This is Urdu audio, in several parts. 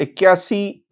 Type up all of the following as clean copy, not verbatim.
81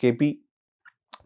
KP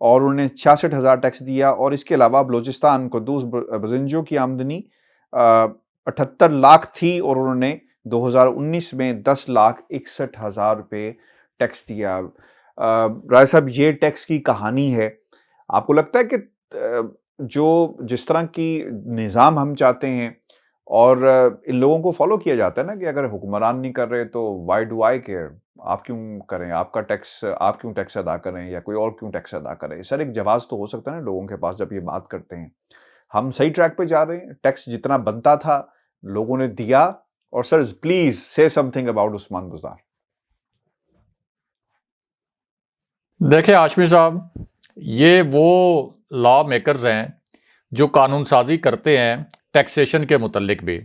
اور انہوں نے 66,000 ٹیکس دیا، اور اس کے علاوہ بلوچستان قدوس بزنجو کی آمدنی 78 لاکھ تھی اور انہوں نے 2019 میں 10,61,000 روپے ٹیکس دیا۔ رائے صاحب، یہ ٹیکس کی کہانی ہے۔ آپ کو لگتا ہے کہ جس طرح کی نظام ہم چاہتے ہیں اور ان لوگوں کو فالو کیا جاتا ہے نا، کہ اگر حکمران نہیں کر رہے تو وائی ڈو آئی کیئر، آپ کیوں کریں، آپ کیوں ٹیکس ادا کریں، یا کوئی اور کیوں ٹیکس ادا کرے؟ سر ایک جواز تو ہو سکتا ہے نا لوگوں کے پاس جب یہ بات کرتے ہیں، ہم صحیح ٹریک پہ جا رہے ہیں، ٹیکس جتنا بنتا تھا لوگوں نے دیا، اور سر پلیز سے some thing about Usman Buzdar. دیکھیں ہاشمی صاحب، یہ وہ لا میکرز ہیں جو قانون سازی کرتے ہیں ٹیکسیشن کے متعلق بھی،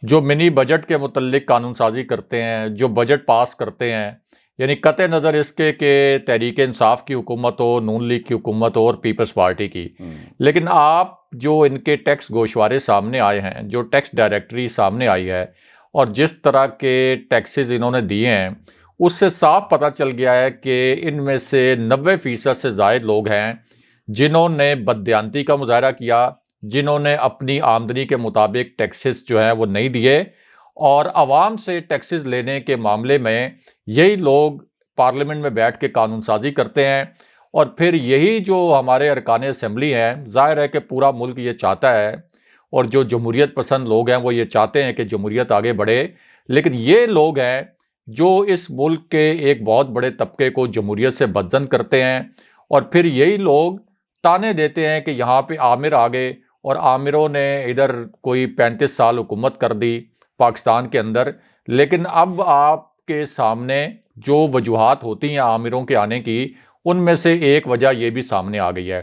جو منی بجٹ کے متعلق قانون سازی کرتے ہیں، جو بجٹ پاس کرتے ہیں، یعنی قطع نظر اس کے کہ تحریک انصاف کی حکومت ہو، نون لیگ کی حکومت ہو اور پیپلز پارٹی کی۔ لیکن آپ جو ان کے ٹیکس گوشوارے سامنے آئے ہیں، جو ٹیکس ڈائریکٹری سامنے آئی ہے، اور جس طرح کے ٹیکسز انہوں نے دیے ہیں، اس سے صاف پتہ چل گیا ہے کہ ان میں سے 90% سے زائد لوگ ہیں جنہوں نے بددیانتی کا مظاہرہ کیا، جنہوں نے اپنی آمدنی کے مطابق ٹیکسز جو ہیں وہ نہیں دیے، اور عوام سے ٹیکسز لینے کے معاملے میں یہی لوگ پارلیمنٹ میں بیٹھ کے قانون سازی کرتے ہیں، اور پھر یہی جو ہمارے ارکان اسمبلی ہیں، ظاہر ہے کہ پورا ملک یہ چاہتا ہے، اور جو جمہوریت پسند لوگ ہیں وہ یہ چاہتے ہیں کہ جمہوریت آگے بڑھے، لیکن یہ لوگ ہیں جو اس ملک کے ایک بہت بڑے طبقے کو جمہوریت سے بدظن کرتے ہیں، اور پھر یہی لوگ تانے دیتے ہیں کہ یہاں پہ عامر آ گئے، اور عامروں نے ادھر کوئی 35 سال حکومت کر دی پاکستان کے اندر۔ لیکن اب آپ کے سامنے جو وجوہات ہوتی ہیں عامروں کے آنے کی، ان میں سے ایک وجہ یہ بھی سامنے آ گئی ہے۔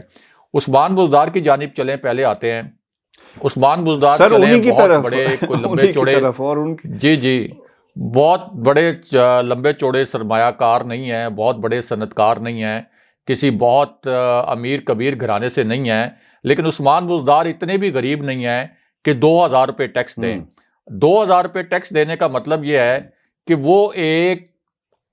عثمان بزدار کی جانب چلیں، پہلے آتے ہیں عثمان بزدار سر چلیں، انہی کی بہت طرف بڑے کوئی لمبے انہی کی چوڑے، طرف اور ان کی جی بہت بڑے لمبے چوڑے سرمایہ کار نہیں ہیں، بہت بڑے صنعت کار نہیں ہیں، کسی بہت امیر کبیر گھرانے سے نہیں ہیں، لیکن عثمان بزدار اتنے بھی غریب نہیں ہیں کہ 2,000 روپے ٹیکس دیں۔ 2,000 روپے ٹیکس دینے کا مطلب یہ ہے کہ وہ ایک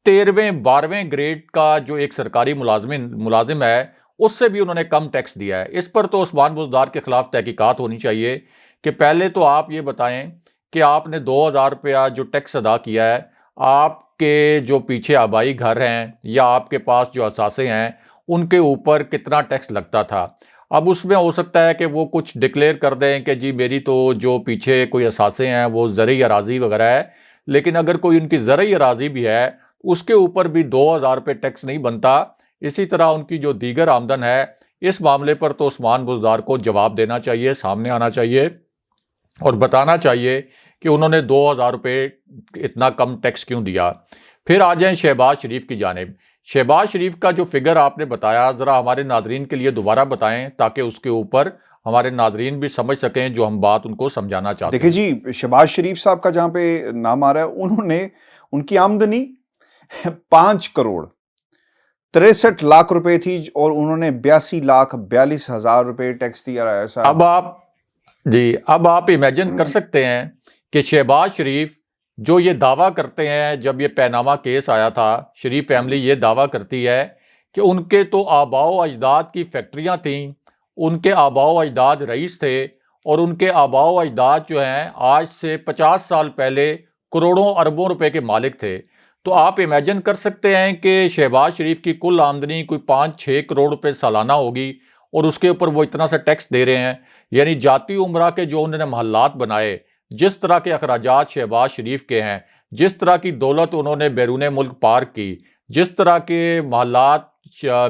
13ویں 12ویں گریڈ کا جو ایک سرکاری ملازم ہے، اس سے بھی انہوں نے کم ٹیکس دیا ہے۔ اس پر تو عثمان بزدار کے خلاف تحقیقات ہونی چاہیے کہ پہلے تو آپ یہ بتائیں کہ آپ نے 2,000 روپیہ جو ٹیکس ادا کیا ہے، آپ کے جو پیچھے آبائی گھر ہیں یا آپ کے پاس جو اثاثے ہیں، ان کے اوپر کتنا ٹیکس لگتا تھا۔ اب اس میں ہو سکتا ہے کہ وہ کچھ ڈکلیئر کر دیں کہ جی میری تو جو پیچھے کوئی اثاثے ہیں وہ زرعی اراضی وغیرہ ہے، لیکن اگر کوئی ان کی زرعی اراضی بھی ہے، اس کے اوپر بھی 2,000 روپے ٹیکس نہیں بنتا۔ اسی طرح ان کی جو دیگر آمدن ہے، اس معاملے پر تو عثمان بزدار کو جواب دینا چاہیے، سامنے آنا چاہیے اور بتانا چاہیے کہ انہوں نے 2,000 روپے اتنا کم ٹیکس کیوں دیا۔ پھر آ جائیں شہباز شریف کی جانب۔ شہباز شریف کا جو فگر آپ نے بتایا، ذرا ہمارے ناظرین کے لیے دوبارہ بتائیں تاکہ اس کے اوپر ہمارے ناظرین بھی سمجھ سکیں جو ہم بات ان کو سمجھانا چاہتے ہیں۔ دیکھیں جی، شہباز شریف صاحب کا جہاں پہ نام آ رہا ہے، انہوں نے ان کی آمدنی 5 کروڑ 63 لاکھ روپے تھی، اور انہوں نے 82,42,000 روپے ٹیکس دیا ہے۔ ایسا اب آپ امیجن کر سکتے ہیں کہ شہباز شریف جو یہ دعویٰ کرتے ہیں، جب یہ پیناما کیس آیا تھا، شریف فیملی یہ دعویٰ کرتی ہے کہ ان کے تو آباء و اجداد کی فیکٹریاں تھیں، ان کے آباء و اجداد رئیس تھے، اور ان کے آباء و اجداد جو ہیں آج سے 50 سال پہلے کروڑوں اربوں روپے کے مالک تھے۔ تو آپ امیجن کر سکتے ہیں کہ شہباز شریف کی کل آمدنی کوئی 5-6 کروڑ روپے سالانہ ہوگی، اور اس کے اوپر وہ اتنا سا ٹیکس دے رہے ہیں۔ یعنی جاتی عمرہ کے جو انہوں نے محلات بنائے، جس طرح کے اخراجات شہباز شریف کے ہیں، جس طرح کی دولت انہوں نے بیرون ملک پارک کی، جس طرح کے محلات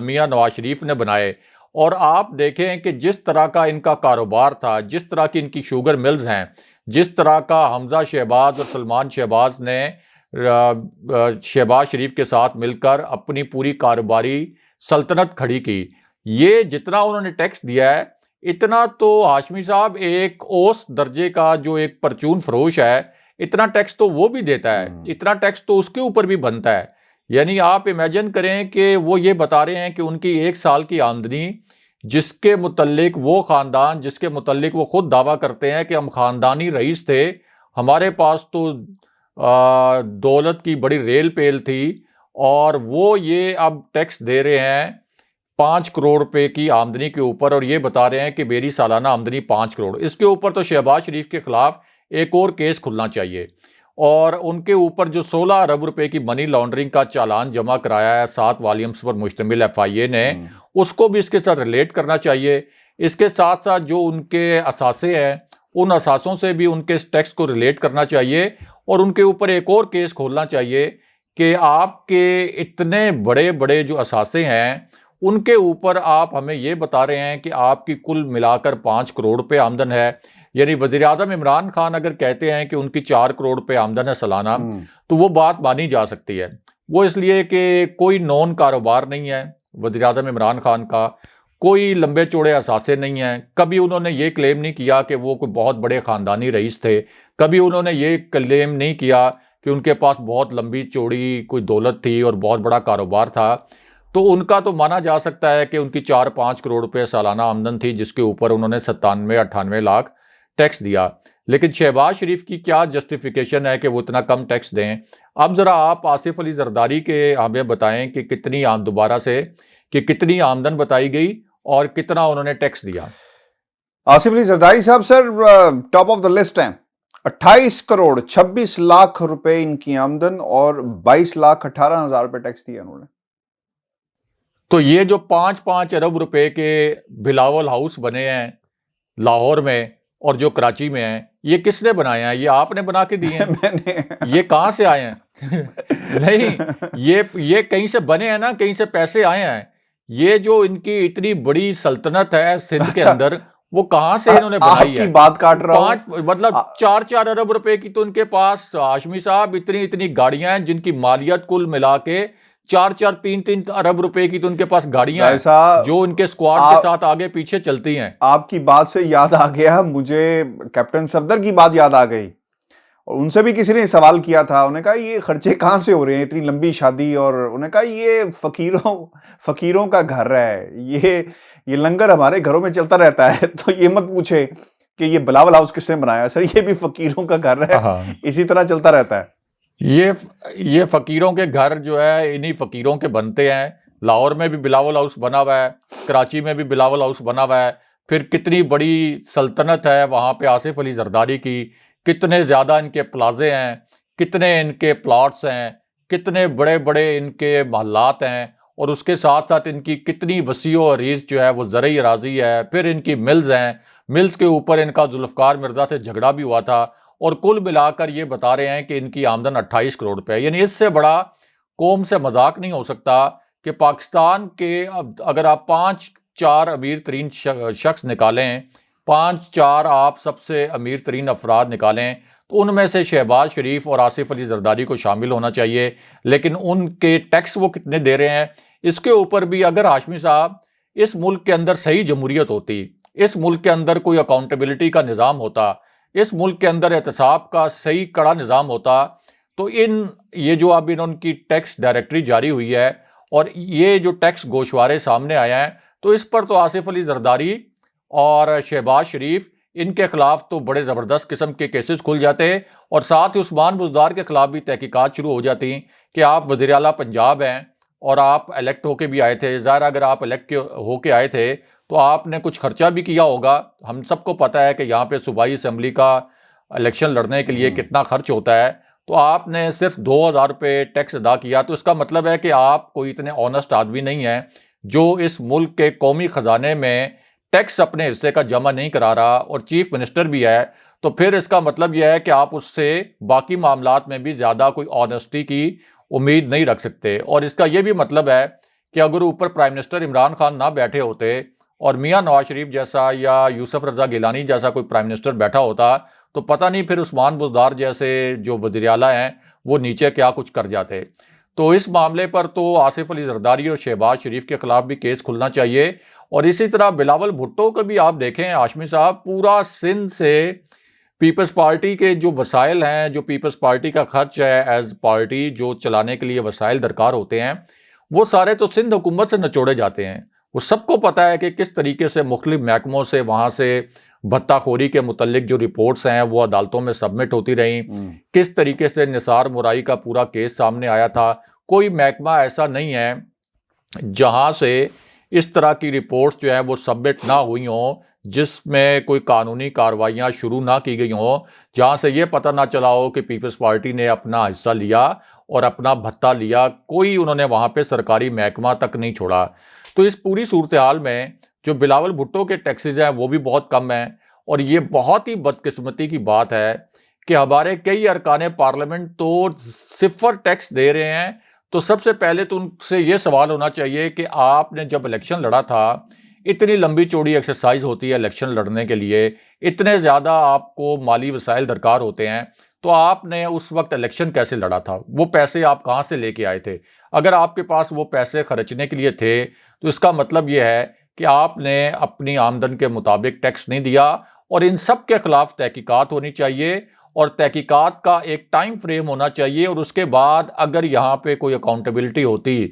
میاں نواز شریف نے بنائے، اور آپ دیکھیں کہ جس طرح کا ان کا کاروبار تھا، جس طرح کی ان کی شوگر ملز ہیں، جس طرح کا حمزہ شہباز اور سلمان شہباز نے شہباز شریف کے ساتھ مل کر اپنی پوری کاروباری سلطنت کھڑی کی، یہ جتنا انہوں نے ٹیکس دیا ہے، اتنا تو ہاشمی صاحب ایک اوس درجے کا جو ایک پرچون فروش ہے، اتنا ٹیکس تو وہ بھی دیتا ہے، اتنا ٹیکس تو اس کے اوپر بھی بنتا ہے۔ یعنی آپ امیجن کریں کہ وہ یہ بتا رہے ہیں کہ ان کی 1 سال کی آمدنی، جس کے متعلق وہ خاندان، جس کے متعلق وہ خود دعویٰ کرتے ہیں کہ ہم خاندانی رئیس تھے، ہمارے پاس تو دولت کی بڑی ریل پیل تھی، اور وہ یہ اب ٹیکس دے رہے ہیں 5 کروڑ روپے کی آمدنی کے اوپر، اور یہ بتا رہے ہیں کہ میری سالانہ آمدنی 5 کروڑ. اس کے اوپر تو شہباز شریف کے خلاف ایک اور کیس کھلنا چاہیے، اور ان کے اوپر جو 16 ارب روپے کی منی لانڈرنگ کا چالان جمع کرایا ہے 7 والیومز پر مشتمل FIA نے، اس کو بھی اس کے ساتھ ریلیٹ کرنا چاہیے. اس کے ساتھ ساتھ جو ان کے اثاثے ہیں ان اثاثوں سے بھی ان کے ٹیکس کو ریلیٹ کرنا چاہیے، اور ان کے اوپر ایک اور کیس کھولنا چاہیے کہ آپ کے اتنے بڑے بڑے جو اثاثے ہیں ان کے اوپر آپ ہمیں یہ بتا رہے ہیں کہ آپ کی کل ملا کر 5 کروڑ روپے آمدن ہے. یعنی وزیر اعظم عمران خان اگر کہتے ہیں کہ ان کی 4 کروڑ روپے آمدن ہے سالانہ، تو وہ بات مانی جا سکتی ہے. وہ اس لیے کہ کوئی نون کاروبار نہیں ہے وزیر اعظم عمران خان کا، کوئی لمبے چوڑے اثاثے نہیں ہیں. کبھی انہوں نے یہ کلیم نہیں کیا کہ وہ کوئی بہت بڑے خاندانی رئیس تھے، کبھی انہوں نے یہ کلیم نہیں کیا کہ ان کے پاس بہت لمبی چوڑی کوئی دولت تھی اور بہت بڑا کاروبار تھا. تو ان کا تو مانا جا سکتا ہے کہ ان کی 4-5 کروڑ روپے سالانہ آمدن تھی، جس کے اوپر انہوں نے 97-98 لاکھ ٹیکس دیا. لیکن شہباز شریف کی کیا جسٹیفیکیشن ہے کہ وہ اتنا کم ٹیکس دیں؟ اب ذرا آپ آصف علی زرداری کے ہمیں بتائیں کہ کتنی دوبارہ سے کہ کتنی آمدن بتائی گئی اور کتنا انہوں نے ٹیکس دیا. آصف علی زرداری صاحب سر ٹاپ آف دا لسٹ ہیں. 28 کروڑ 26 لاکھ روپے ان کی آمدن اور 22 لاکھ 18 ہزار روپے ٹیکس دیا انہوں نے. تو یہ جو 5-5 ارب روپے کے بلاول ہاؤس بنے ہیں لاہور میں اور جو کراچی میں ہیں، یہ کس نے بنائے ہیں؟ یہ آپ نے بنا کے دیے ہیں؟ یہ کہاں سے آئے ہیں؟ نہیں، یہ کہیں سے بنے ہیں نا، کہیں سے پیسے آئے ہیں. یہ جو ان کی اتنی بڑی سلطنت ہے سندھ کے اندر، وہ کہاں سے انہوں نے بنائی ہے؟ آپ کی بات کاٹ رہا ہوں. مطلب 4-4 ارب روپے کی تو ان کے پاس ہاشمی صاحب اتنی گاڑیاں ہیں جن کی مالیت کل ملا کے 4-4 3-3 ارب روپے کی تو ان کے پاس گاڑیاں ہیں جو ان کے اسکواڈ کے ساتھ آگے پیچھے چلتی ہیں. آپ کی بات سے یاد آ گیا، مجھے کیپٹن صفدر کی بات یاد آ گئی، اور ان سے بھی کسی نے سوال کیا تھا. انہوں نے کہا یہ خرچے کہاں سے ہو رہے ہیں، اتنی لمبی شادی، اور انہوں نے کہا یہ فقیروں کا گھر ہے، یہ لنگر ہمارے گھروں میں چلتا رہتا ہے. تو یہ مت پوچھے کہ یہ بلاول ہاؤس کس نے بنایا، سر یہ بھی فقیروں کا گھر ہے، اسی طرح چلتا رہتا ہے. یہ فقیروں کے گھر جو ہے انہی فقیروں کے بنتے ہیں. لاہور میں بھی بلاول ہاؤس بنا ہوا ہے، کراچی میں بھی بلاول ہاؤس بنا ہوا ہے. پھر کتنی بڑی سلطنت ہے وہاں پہ آصف علی زرداری کی، کتنے زیادہ ان کے پلازے ہیں، کتنے ان کے پلاٹس ہیں، کتنے بڑے بڑے ان کے محلات ہیں، اور اس کے ساتھ ساتھ ان کی کتنی وسیع و عریض جو ہے وہ زرعی اراضی ہے. پھر ان کی ملز ہیں، ملز کے اوپر ان کا ذوالفقار مرزا سے جھگڑا بھی ہوا تھا، اور کل ملا کر یہ بتا رہے ہیں کہ ان کی آمدن 28 کروڑ روپے ہے. یعنی اس سے بڑا قوم سے مذاق نہیں ہو سکتا کہ پاکستان کے اگر آپ 5-4 امیر ترین شخص نکالیں، 5-4 آپ سب سے امیر ترین افراد نکالیں، تو ان میں سے شہباز شریف اور آصف علی زرداری کو شامل ہونا چاہیے. لیکن ان کے ٹیکس وہ کتنے دے رہے ہیں اس کے اوپر بھی، اگر ہاشمی صاحب اس ملک کے اندر صحیح جمہوریت ہوتی، اس ملک کے اندر کوئی اکاؤنٹیبلٹی کا نظام ہوتا، اس ملک کے اندر احتساب کا صحیح کڑا نظام ہوتا، تو یہ جو اب انہوں کی ٹیکس ڈائریکٹری جاری ہوئی ہے اور یہ جو ٹیکس گوشوارے سامنے آیا ہے، تو اس پر تو آصف علی زرداری اور شہباز شریف ان کے خلاف تو بڑے زبردست قسم کے کیسز کھل جاتے، اور ساتھ ہی عثمان بزدار کے خلاف بھی تحقیقات شروع ہو جاتی کہ آپ وزیر اعلیٰ پنجاب ہیں اور آپ الیکٹ ہو کے بھی آئے تھے. ظاہر اگر آپ الیکٹ ہو کے آئے تھے تو آپ نے کچھ خرچہ بھی کیا ہوگا. ہم سب کو پتہ ہے کہ یہاں پہ صوبائی اسمبلی کا الیکشن لڑنے کے لیے کتنا خرچ ہوتا ہے، تو آپ نے صرف 2,000 روپے ٹیکس ادا کیا. تو اس کا مطلب ہے کہ آپ کوئی اتنے آنسٹ آدمی نہیں ہیں جو اس ملک کے قومی خزانے میں ٹیکس اپنے حصے کا جمع نہیں کرا رہا، اور چیف منسٹر بھی ہے. تو پھر اس کا مطلب یہ ہے کہ آپ اس سے باقی معاملات میں بھی زیادہ کوئی آنیسٹی کی امید نہیں رکھ سکتے. اور اس کا یہ بھی مطلب ہے کہ اگر اوپر پرائم منسٹر عمران خان نہ بیٹھے ہوتے اور میاں نواز شریف جیسا یا یوسف رضا گیلانی جیسا کوئی پرائم منسٹر بیٹھا ہوتا، تو پتہ نہیں پھر عثمان بزدار جیسے جو وزیر اعلیٰ ہیں وہ نیچے کیا کچھ کر جاتے. تو اس معاملے پر تو آصف علی زرداری اور شہباز شریف کے خلاف بھی کیس کھلنا چاہیے. اور اسی طرح بلاول بھٹو کو بھی آپ دیکھیں ہاشمی صاحب، پورا سندھ سے پیپلز پارٹی کے جو وسائل ہیں، جو پیپلز پارٹی کا خرچ ہے ایز پارٹی جو چلانے کے لیے وسائل درکار ہوتے ہیں، وہ سارے تو سندھ حکومت سے نچوڑے جاتے ہیں. وہ سب کو پتہ ہے کہ کس طریقے سے مختلف محکموں سے وہاں سے بھتہ خوری کے متعلق جو رپورٹس ہیں وہ عدالتوں میں سبمٹ ہوتی رہیں، کس طریقے سے نثار مرائی کا پورا کیس سامنے آیا تھا. کوئی محکمہ ایسا نہیں ہے جہاں سے اس طرح کی رپورٹس جو ہیں وہ سبمٹ نہ ہوئی ہوں جس میں کوئی قانونی کارروائیاں شروع نہ کی گئی ہوں، جہاں سے یہ پتہ نہ چلا ہو کہ پیپلز پارٹی نے اپنا حصہ لیا اور اپنا بھتہ لیا، کوئی انہوں نے وہاں پہ سرکاری محکمہ تک نہیں چھوڑا۔ تو اس پوری صورتحال میں جو بلاول بھٹو کے ٹیکسز ہیں وہ بھی بہت کم ہیں، اور یہ بہت ہی بدقسمتی کی بات ہے کہ ہمارے کئی ارکان پارلیمنٹ تو صفر ٹیکس دے رہے ہیں۔ تو سب سے پہلے تو ان سے یہ سوال ہونا چاہیے کہ آپ نے جب الیکشن لڑا تھا، اتنی لمبی چوڑی ایکسرسائز ہوتی ہے الیکشن لڑنے کے لیے، اتنے زیادہ آپ کو مالی وسائل درکار ہوتے ہیں، تو آپ نے اس وقت الیکشن کیسے لڑا تھا؟ وہ پیسے آپ کہاں سے لے کے آئے تھے؟ اگر آپ کے پاس وہ پیسے خرچنے کے لیے تھے تو اس کا مطلب یہ ہے کہ آپ نے اپنی آمدن کے مطابق ٹیکس نہیں دیا، اور ان سب کے خلاف تحقیقات ہونی چاہیے، اور تحقیقات کا ایک ٹائم فریم ہونا چاہیے، اور اس کے بعد اگر یہاں پہ کوئی اکاؤنٹیبلٹی ہوتی۔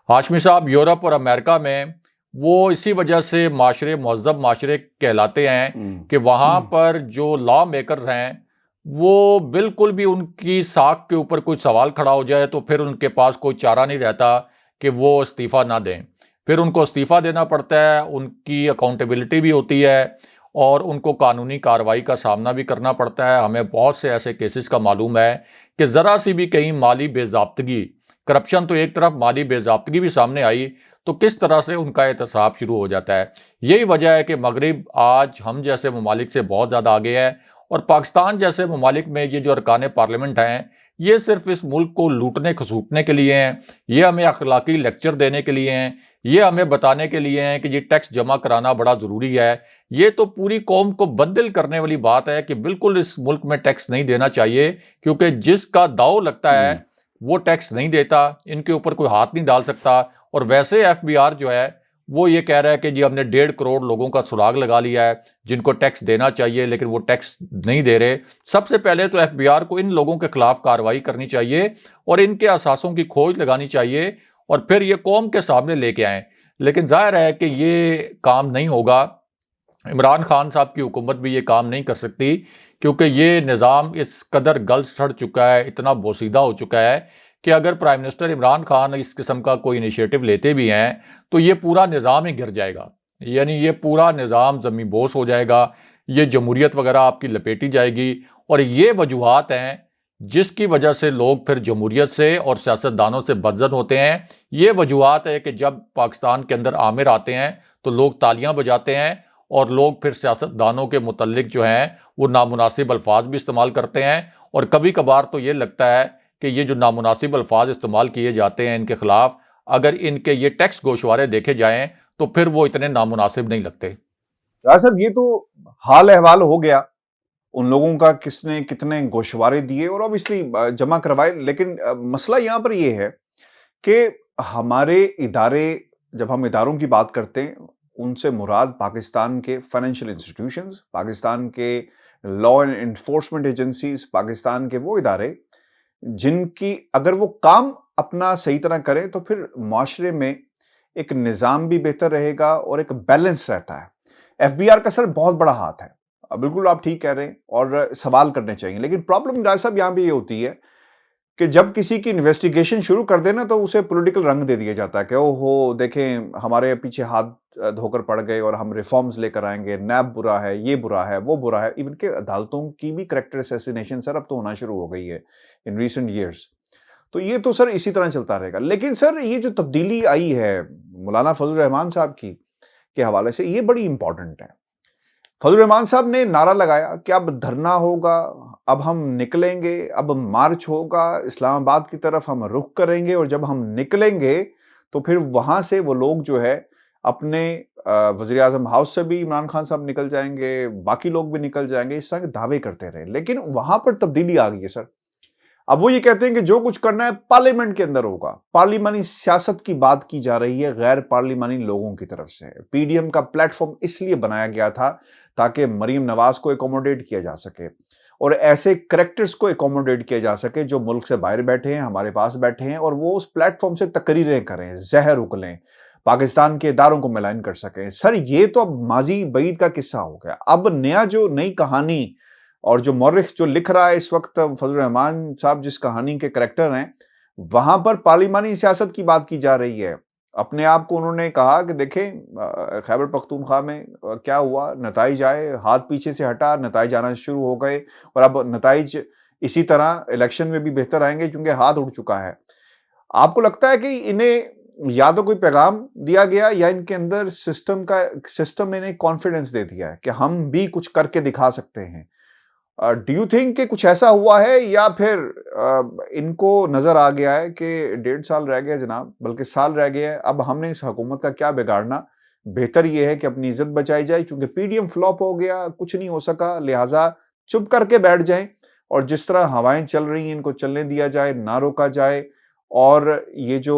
ہاشمی صاحب، یورپ اور امریکہ میں وہ اسی وجہ سے معاشرے مہذب معاشرے کہلاتے ہیں کہ وہاں پر جو لا میکرز ہیں وہ بالکل بھی ان کی ساکھ کے اوپر کوئی سوال کھڑا ہو جائے تو پھر ان کے پاس کوئی چارہ نہیں رہتا کہ وہ استعفیٰ نہ دیں، پھر ان کو استعفیٰ دینا پڑتا ہے، ان کی اکاؤنٹیبلٹی بھی ہوتی ہے اور ان کو قانونی کارروائی کا سامنا بھی کرنا پڑتا ہے۔ ہمیں بہت سے ایسے کیسز کا معلوم ہے کہ ذرا سی بھی کہیں مالی بے ضابطگی، کرپشن تو ایک طرف، مالی بے ضابطگی بھی سامنے آئی تو کس طرح سے ان کا احتساب شروع ہو جاتا ہے۔ یہی وجہ ہے کہ مغرب آج ہم جیسے ممالک سے بہت زیادہ آگے ہے، اور پاکستان جیسے ممالک میں یہ جو ارکان پارلیمنٹ ہیں یہ صرف اس ملک کو لوٹنے کھسوٹنے کے لیے ہیں، یہ ہمیں اخلاقی لیکچر دینے کے لیے ہیں، یہ ہمیں بتانے کے لیے ہیں کہ یہ ٹیکس جمع کرانا بڑا ضروری ہے۔ یہ تو پوری قوم کو بدل کرنے والی بات ہے کہ بالکل اس ملک میں ٹیکس نہیں دینا چاہیے، کیونکہ جس کا داؤ لگتا ہے وہ ٹیکس نہیں دیتا، ان کے اوپر کوئی ہاتھ نہیں ڈال سکتا۔ اور ویسے ایف بی آر جو ہے وہ یہ کہہ رہا ہے کہ جی ہم نے 1.5 کروڑ لوگوں کا سراغ لگا لیا ہے جن کو ٹیکس دینا چاہیے لیکن وہ ٹیکس نہیں دے رہے۔ سب سے پہلے تو ایف بی آر کو ان لوگوں کے خلاف کارروائی کرنی چاہیے اور ان کے اثاثوں کی کھوج لگانی چاہیے، اور پھر یہ قوم کے سامنے لے کے آئیں۔ لیکن ظاہر ہے کہ یہ کام نہیں ہوگا، عمران خان صاحب کی حکومت بھی یہ کام نہیں کر سکتی، کیونکہ یہ نظام اس قدر گل سڑ چکا ہے، اتنا بوسیدہ ہو چکا ہے کہ اگر پرائم منسٹر عمران خان اس قسم کا کوئی انیشیٹو لیتے بھی ہیں تو یہ پورا نظام ہی گر جائے گا، یعنی یہ پورا نظام زمین بوس ہو جائے گا، یہ جمہوریت وغیرہ آپ کی لپیٹی جائے گی۔ اور یہ وجوہات ہیں جس کی وجہ سے لوگ پھر جمہوریت سے اور سیاستدانوں سے بدظن ہوتے ہیں۔ یہ وجوہات ہے کہ جب پاکستان کے اندر آمر آتے ہیں تو لوگ تالیاں بجاتے ہیں، اور لوگ پھر سیاستدانوں کے متعلق جو ہیں وہ نامناسب الفاظ بھی استعمال کرتے ہیں، اور کبھی کبھار تو یہ لگتا ہے کہ یہ جو نامناسب الفاظ استعمال کیے جاتے ہیں ان کے خلاف، اگر ان کے یہ ٹیکس گوشوارے دیکھے جائیں تو پھر وہ اتنے نامناسب نہیں لگتے۔ صاحب یہ تو حال احوال ہو گیا ان لوگوں کا کس نے کتنے گوشوارے دیے اور obviously جمع کروائے، لیکن مسئلہ یہاں پر یہ ہے کہ ہمارے ادارے، جب ہم اداروں کی بات کرتے ہیں ان سے مراد پاکستان کے فائنینشیل انسٹیٹیوشنز، پاکستان کے law and enforcement agencies, Pakistan کے وہ ادارے جن کی اگر وہ کام اپنا صحیح طرح کریں تو پھر معاشرے میں ایک نظام بھی بہتر رہے گا اور ایک بیلنس رہتا ہے۔ ایف بی آر کا سر بہت بڑا ہاتھ ہے، بالکل آپ ٹھیک کہہ رہے ہیں اور سوال کرنے چاہیے، لیکن پرابلم راج صاحب یہاں بھی یہ ہوتی ہے کہ جب کسی کی انویسٹیگیشن شروع کر دینا تو اسے پولیٹیکل رنگ دے دیا جاتا ہے کہ او ہو دیکھیں ہمارے پیچھے ہاتھ دھو کر پڑ گئے اور ہم ریفارمز لے کر آئیں گے، نیب برا ہے، یہ برا ہے، وہ برا ہے۔ ایون کہ عدالتوں کی بھی کریکٹر اسیسینیشن سر اب تو ہونا شروع ہو گئی ہے ان ریسنٹ ایئرس، تو یہ تو سر اسی طرح چلتا رہے گا۔ لیکن سر یہ جو تبدیلی آئی ہے مولانا فضل الرحمان صاحب کی کے حوالے سے یہ بڑی امپورٹنٹ ہے۔ فضل الرحمان صاحب نے نعرہ لگایا کہ اب دھرنا ہوگا، اب ہم نکلیں گے، اب مارچ ہوگا، اسلام آباد کی طرف ہم رخ کریں گے، اور جب ہم نکلیں گے تو پھر وہاں سے وہ لوگ جو ہے اپنے وزیر اعظم ہاؤس سے بھی عمران خان صاحب نکل جائیں گے، باقی لوگ بھی نکل جائیں گے، اس طرح کے دعوے کرتے رہے۔ لیکن وہاں پر تبدیلی آ گئی ہے سر، اب وہ یہ کہتے ہیں کہ جو کچھ کرنا ہے پارلیمنٹ کے اندر ہوگا، پارلیمانی سیاست کی بات کی جا رہی ہے غیر پارلیمانی لوگوں کی طرف سے۔ پی ڈی ایم کا پلیٹ فارم اس لیے بنایا گیا تھا تاکہ مریم نواز کو اکوموڈیٹ کیا جا سکے اور ایسے کریکٹرز کو اکوموڈیٹ کیا جا سکے جو ملک سے باہر بیٹھے ہیں، ہمارے پاس بیٹھے ہیں، اور وہ اس پلیٹ فارم سے تقریریں کریں، زہر اگلیں، پاکستان کے اداروں کو ملائن کر سکیں۔ سر یہ تو اب ماضی بعید کا قصہ ہو گیا، اب نئی کہانی، اور جو مورخ جو لکھ رہا ہے اس وقت فضل الرحمان صاحب جس کہانی کے کریکٹر ہیں، وہاں پر پارلیمانی سیاست کی بات کی جا رہی ہے۔ اپنے آپ کو انہوں نے کہا کہ دیکھیں خیبر پختونخوا میں کیا ہوا، نتائج آئے، ہاتھ پیچھے سے ہٹا، نتائج آنا شروع ہو گئے، اور اب نتائج اسی طرح الیکشن میں بھی بہتر آئیں گے چونکہ ہاتھ اٹھ چکا ہے۔ آپ کو لگتا ہے کہ انہیں یا تو کوئی پیغام دیا گیا یا ان کے اندر سسٹم انہیں کانفیڈنس دے دیا ہے کہ ہم بھی کچھ کر کے دکھا سکتے ہیں؟ ڈو یو تھنک کہ کچھ ایسا ہوا ہے، یا پھر ان کو نظر آ گیا ہے کہ 1.5 سال رہ گئے جناب، بلکہ سال رہ گیا ہے، اب ہم نے اس حکومت کا کیا بگاڑنا، بہتر یہ ہے کہ اپنی عزت بچائی جائے کیونکہ پی ڈی ایم فلاپ ہو گیا، کچھ نہیں ہو سکا، لہٰذا چپ کر کے بیٹھ جائیں اور جس طرح ہوائیں چل رہی ہیں ان کو چلنے دیا جائے، نہ روکا جائے، اور یہ جو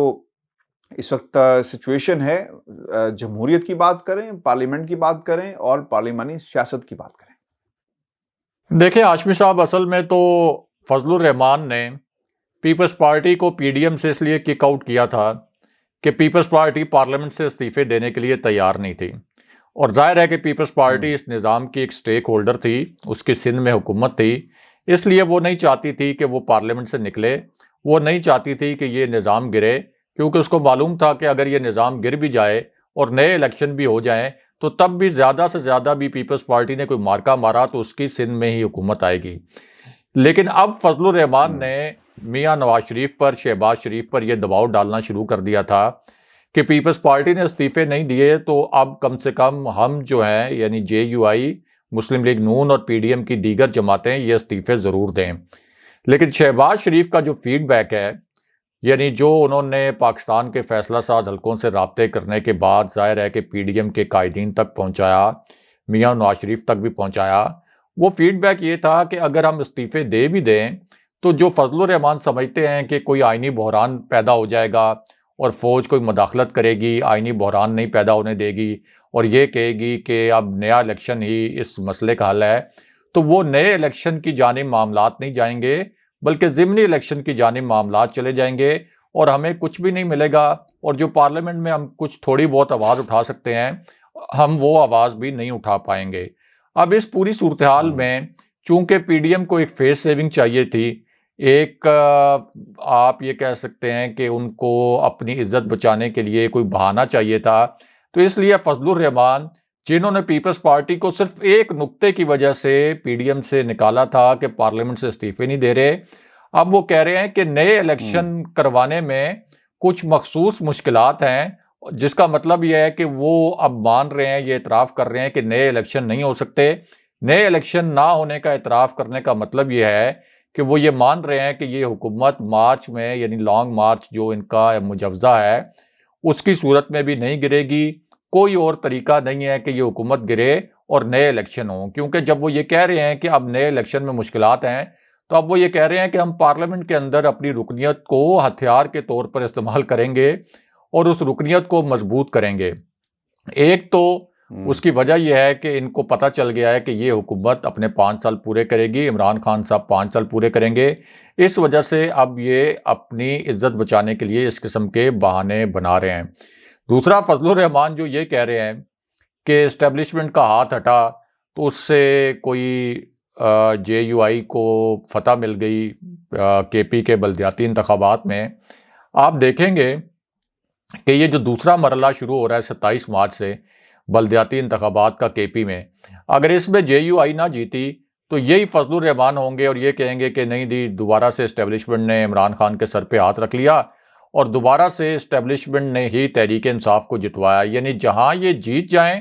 اس وقت سچویشن ہے، جمہوریت کی بات کریں، پارلیمنٹ کی بات کریں اور پارلیمانی سیاست کی بات کریں؟ دیکھیں ہاشمی صاحب، اصل میں تو فضل الرحمان نے پیپلز پارٹی کو پی ڈی ایم سے اس لیے کک آؤٹ کیا تھا کہ پیپلز پارٹی پارلیمنٹ سے استعفے دینے کے لیے تیار نہیں تھی، اور ظاہر ہے کہ پیپلز پارٹی اس نظام کی ایک سٹیک ہولڈر تھی، اس کی سندھ میں حکومت تھی، اس لیے وہ نہیں چاہتی تھی کہ وہ پارلیمنٹ سے نکلے، وہ نہیں چاہتی تھی کہ یہ نظام گرے، کیونکہ اس کو معلوم تھا کہ اگر یہ نظام گر بھی جائے اور نئے الیکشن بھی ہو جائیں تو تب بھی زیادہ سے زیادہ بھی پیپلز پارٹی نے کوئی مارکا مارا تو اس کی سندھ میں ہی حکومت آئے گی۔ لیکن اب فضل الرحمان نے میاں نواز شریف پر، شہباز شریف پر یہ دباؤ ڈالنا شروع کر دیا تھا کہ پیپلز پارٹی نے استعفے نہیں دیے تو اب کم سے کم ہم جو ہیں، یعنی جے یو آئی، مسلم لیگ نون اور پی ڈی ایم کی دیگر جماعتیں، یہ استعفے ضرور دیں۔ لیکن شہباز شریف کا جو فیڈ بیک ہے، یعنی جو انہوں نے پاکستان کے فیصلہ ساز حلقوں سے رابطے کرنے کے بعد ظاہر ہے کہ پی ڈی ایم کے قائدین تک پہنچایا، میاں نواز شریف تک بھی پہنچایا، وہ فیڈ بیک یہ تھا کہ اگر ہم استعفے دے بھی دیں تو جو فضل الرحمان سمجھتے ہیں کہ کوئی آئینی بحران پیدا ہو جائے گا اور فوج کوئی مداخلت کرے گی، آئینی بحران نہیں پیدا ہونے دے گی اور یہ کہے گی کہ اب نیا الیکشن ہی اس مسئلے کا حل ہے، تو وہ نئے الیکشن کی جانب معاملات نہیں جائیں گے بلکہ ضمنی الیکشن کی جانب معاملات چلے جائیں گے، اور ہمیں کچھ بھی نہیں ملے گا، اور جو پارلیمنٹ میں ہم کچھ تھوڑی بہت آواز اٹھا سکتے ہیں ہم وہ آواز بھی نہیں اٹھا پائیں گے۔ اب اس پوری صورتحال میں چونکہ پی ڈی ایم کو ایک فیس سیونگ چاہیے تھی، ایک آپ یہ کہہ سکتے ہیں کہ ان کو اپنی عزت بچانے کے لیے کوئی بہانہ چاہیے تھا، تو اس لیے فضل الرحمان، جنہوں نے پیپلز پارٹی کو صرف ایک نقطے کی وجہ سے پی ڈی ایم سے نکالا تھا کہ پارلیمنٹ سے استعفے نہیں دے رہے، اب وہ کہہ رہے ہیں کہ نئے الیکشن کروانے میں کچھ مخصوص مشکلات ہیں، جس کا مطلب یہ ہے کہ وہ اب مان رہے ہیں، یہ اعتراف کر رہے ہیں کہ نئے الیکشن نہیں ہو سکتے۔ نئے الیکشن نہ ہونے کا اعتراف کرنے کا مطلب یہ ہے کہ وہ یہ مان رہے ہیں کہ یہ حکومت مارچ میں، یعنی لانگ مارچ جو ان کا مجوزہ ہے، اس کی صورت میں بھی نہیں گرے گی، کوئی اور طریقہ نہیں ہے کہ یہ حکومت گرے اور نئے الیکشن ہوں، کیونکہ جب وہ یہ کہہ رہے ہیں کہ اب نئے الیکشن میں مشکلات ہیں تو اب وہ یہ کہہ رہے ہیں کہ ہم پارلیمنٹ کے اندر اپنی رکنیت کو ہتھیار کے طور پر استعمال کریں گے اور اس رکنیت کو مضبوط کریں گے۔ ایک تو اس کی وجہ یہ ہے کہ ان کو پتہ چل گیا ہے کہ یہ حکومت اپنے 5 سال پورے کرے گی، عمران خان صاحب 5 سال پورے کریں گے، اس وجہ سے اب یہ اپنی عزت بچانے کے لیے اس قسم کے بہانے بنا رہے ہیں۔ دوسرا، فضل الرحمان جو یہ کہہ رہے ہیں کہ اسٹیبلشمنٹ کا ہاتھ ہٹا تو اس سے کوئی جے یو آئی کو فتح مل گئی کے پی کے بلدیاتی انتخابات میں، آپ دیکھیں گے کہ یہ جو دوسرا مرحلہ شروع ہو رہا ہے 27 مارچ سے بلدیاتی انتخابات کا کے پی میں، اگر اس میں جے یو آئی نہ جیتی تو یہی فضل الرحمان ہوں گے اور یہ کہیں گے کہ نہیں دی، دوبارہ سے اسٹیبلشمنٹ نے عمران خان کے سر پہ ہاتھ رکھ لیا اور دوبارہ سے اسٹیبلشمنٹ نے ہی تحریک انصاف کو جتوایا، یعنی جہاں یہ جیت جائیں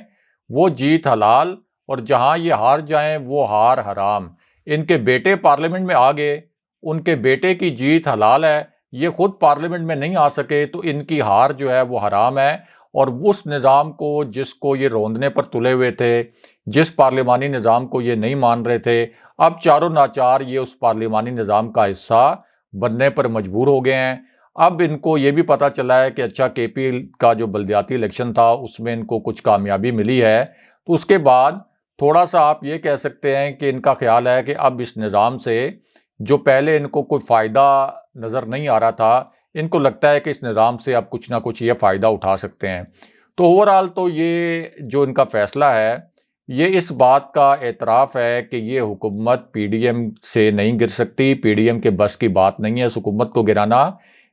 وہ جیت حلال اور جہاں یہ ہار جائیں وہ ہار حرام۔ ان کے بیٹے پارلیمنٹ میں آ گئے، ان کے بیٹے کی جیت حلال ہے، یہ خود پارلیمنٹ میں نہیں آ سکے تو ان کی ہار جو ہے وہ حرام ہے، اور اس نظام کو جس کو یہ روندنے پر تلے ہوئے تھے، جس پارلیمانی نظام کو یہ نہیں مان رہے تھے، اب چاروں ناچار یہ اس پارلیمانی نظام کا حصہ بننے پر مجبور ہو گئے ہیں۔ اب ان کو یہ بھی پتہ چلا ہے کہ اچھا کے پی کا جو بلدیاتی الیکشن تھا اس میں ان کو کچھ کامیابی ملی ہے، تو اس کے بعد تھوڑا سا آپ یہ کہہ سکتے ہیں کہ ان کا خیال ہے کہ اب اس نظام سے جو پہلے ان کو کوئی فائدہ نظر نہیں آ رہا تھا، ان کو لگتا ہے کہ اس نظام سے اب کچھ نہ کچھ یہ فائدہ اٹھا سکتے ہیں۔ تو اوورآل تو یہ جو ان کا فیصلہ ہے یہ اس بات کا اعتراف ہے کہ یہ حکومت پی ڈی ایم سے نہیں گر سکتی، پی ڈی ایم کے بس کی بات نہیں ہے اس حکومت کو گرانا،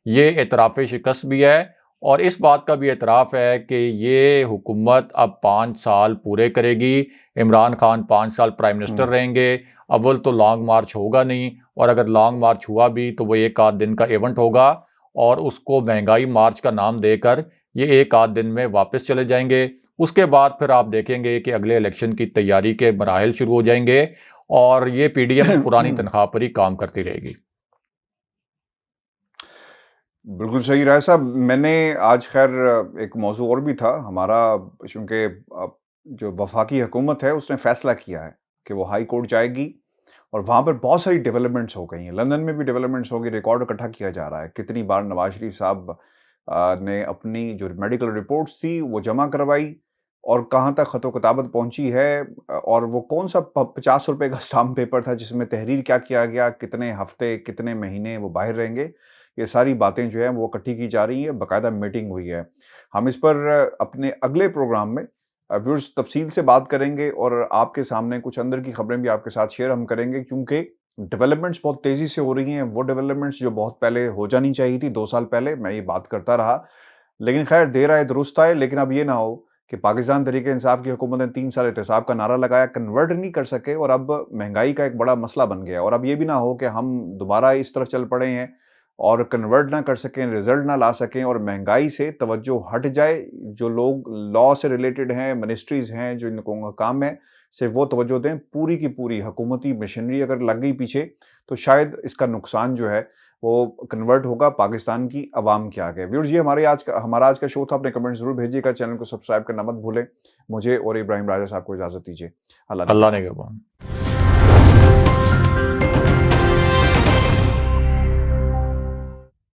یہ اعتراف شکست بھی ہے اور اس بات کا بھی اعتراف ہے کہ یہ حکومت اب 5 سال پورے کرے گی. عمران خان 5 سال پرائم منسٹر رہیں گے. اول تو لانگ مارچ ہوگا نہیں، اور اگر لانگ مارچ ہوا بھی تو وہ 1 آدھ دن کا ایونٹ ہوگا، اور اس کو مہنگائی مارچ کا نام دے کر یہ 1 آدھ دن میں واپس چلے جائیں گے. اس کے بعد پھر آپ دیکھیں گے کہ اگلے الیکشن کی تیاری کے مراحل شروع ہو جائیں گے، اور یہ پی ڈی ایم پرانی تنخواہ پر ہی کام کرتی رہے گی. بالکل صحیح رائے صاحب. میں نے آج خیر ایک موضوع اور بھی تھا ہمارا، چونکہ جو وفاقی حکومت ہے اس نے فیصلہ کیا ہے کہ وہ ہائی کورٹ جائے گی، اور وہاں پر بہت ساری ڈیولپمنٹس ہو گئی ہیں. لندن میں بھی ڈیولپمنٹس ہو گئی، ریکارڈ اکٹھا کیا جا رہا ہے. کتنی بار نواز شریف صاحب نے اپنی جو میڈیکل رپورٹس تھی وہ جمع کروائی، اور کہاں تک خط و کتابت پہنچی ہے، اور وہ کون سا 50 روپے کا اسٹامپ پیپر تھا جس میں تحریر کیا کیا گیا، کتنے ہفتے کتنے مہینے وہ باہر رہیں گے، یہ ساری باتیں جو ہیں وہ اکٹھی کی جا رہی ہیں. باقاعدہ میٹنگ ہوئی ہے. ہم اس پر اپنے اگلے پروگرام میں ویورز تفصیل سے بات کریں گے، اور آپ کے سامنے کچھ اندر کی خبریں بھی آپ کے ساتھ شیئر ہم کریں گے، کیونکہ ڈیولپمنٹس بہت تیزی سے ہو رہی ہیں. وہ ڈیولپمنٹس جو بہت پہلے ہو جانی چاہیے تھی 2 سال پہلے، میں یہ بات کرتا رہا، لیکن خیر دیر آئے درست آئے. لیکن اب یہ نہ ہو کہ پاکستان تحریک انصاف کی حکومت نے 3 سال احتساب کا نعرہ لگایا، کنورٹ نہیں کر سکے، اور اب مہنگائی کا ایک بڑا مسئلہ بن گیا. اور اب یہ بھی نہ ہو کہ ہم دوبارہ اس طرف چل پڑے ہیں اور کنورٹ نہ کر سکیں، رزلٹ نہ لا سکیں، اور مہنگائی سے توجہ ہٹ جائے. جو لوگ لا سے ریلیٹڈ ہیں، منسٹریز ہیں، جو ان کو کام ہے، صرف وہ توجہ دیں. پوری کی پوری حکومتی مشینری اگر لگ گئی پیچھے تو شاید اس کا نقصان جو ہے وہ کنورٹ ہوگا پاکستان کی عوام کے آگے. ویورز، یہ ہمارا آج کا شو تھا. اپنے کمنٹ ضرور بھیجیے گا، چینل کو سبسکرائب کرنا مت بھولیں. مجھے اور ابراہیم راجہ صاحب کو اجازت دیجیے. اللہ اللہ نے کہا.